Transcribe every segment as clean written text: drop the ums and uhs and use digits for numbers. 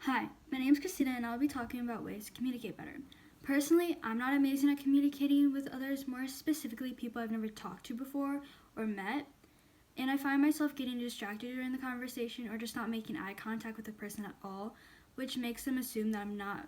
Hi, my name is Christina and I'll be talking about ways to communicate better. Personally, I'm not amazing at communicating with others, more specifically people I've never talked to before or met, and I find myself getting distracted during the conversation or just not making eye contact with the person at all, which makes them assume that I'm not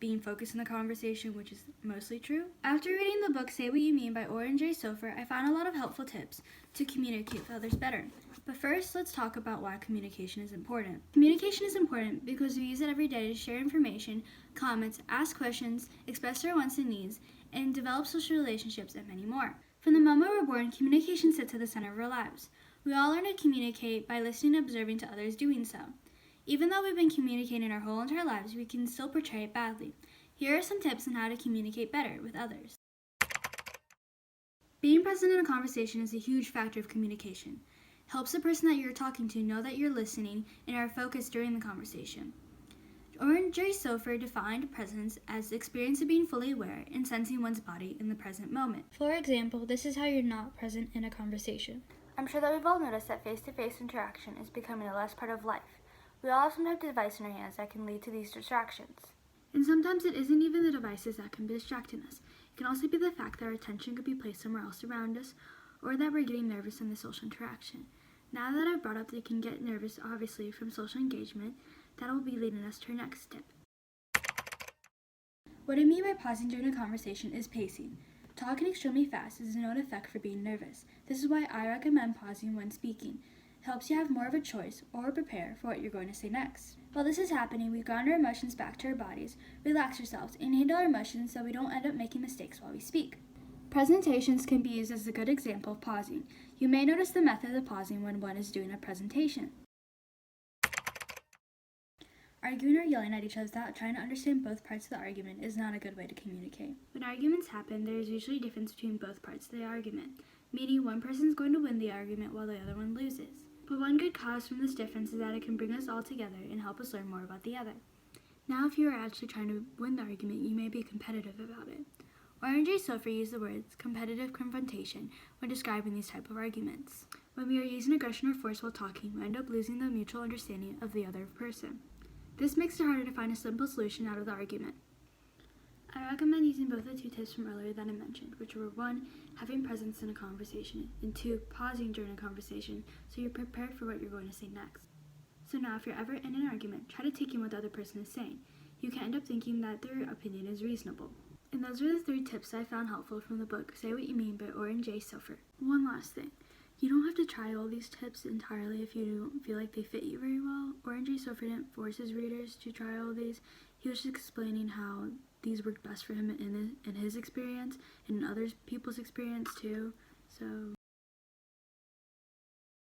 being focused in the conversation, which is mostly true. After reading the book Say What You Mean by Oren J. Sofer, I found a lot of helpful tips to communicate with others better. But first, let's talk about why communication is important. Communication is important because we use it every day to share information, comment, ask questions, express our wants and needs, and develop social relationships and many more. From the moment we're born, communication sits at the center of our lives. We all learn to communicate by listening and observing to others doing so. Even though we've been communicating our whole entire lives, we can still portray it badly. Here are some tips on how to communicate better with others. Being present in a conversation is a huge factor of communication. It helps the person that you're talking to know that you're listening and are focused during the conversation. Oren J. Sofer defined presence as the experience of being fully aware and sensing one's body in the present moment. For example, this is how you're not present in a conversation. I'm sure that we've all noticed that face-to-face interaction is becoming a less part of life. We all have some type of device in our hands that can lead to these distractions. And sometimes it isn't even the devices that can be distracting us. It can also be the fact that our attention could be placed somewhere else around us, or that we're getting nervous in the social interaction. Now that I've brought up that you can get nervous, obviously, from social engagement, that will be leading us to our next tip. What I mean by pausing during a conversation is pacing. Talking extremely fast is a known effect for being nervous. This is why I recommend pausing when speaking. It helps you have more of a choice or prepare for what you're going to say next. While this is happening, we ground our emotions back to our bodies, relax ourselves, and handle our emotions so we don't end up making mistakes while we speak. Presentations can be used as a good example of pausing. You may notice the method of pausing when one is doing a presentation. Arguing or yelling at each other without trying to understand both parts of the argument is not a good way to communicate. When arguments happen, there is usually a difference between both parts of the argument, meaning one person is going to win the argument while the other one loses. But one good cause from this difference is that it can bring us all together and help us learn more about the other. Now, if you are actually trying to win the argument, you may be competitive about it. Oren J. Sofer used the words competitive confrontation when describing these type of arguments. When we are using aggression or force while talking, we end up losing the mutual understanding of the other person. This makes it harder to find a simple solution out of the argument. I recommend using both the two tips from earlier that I mentioned, which were 1, having presence in a conversation, and 2, pausing during a conversation so you're prepared for what you're going to say next. So now if you're ever in an argument, try to take in what the other person is saying. You can end up thinking that their opinion is reasonable. And those are the 3 tips I found helpful from the book Say What You Mean by Oren J. Sofer. One last thing. You don't have to try all these tips entirely if you don't feel like they fit you very well. Oren J. Sofer didn't force his readers to try all these. He was just explaining how these worked best for him in his experience and in other people's experience too. So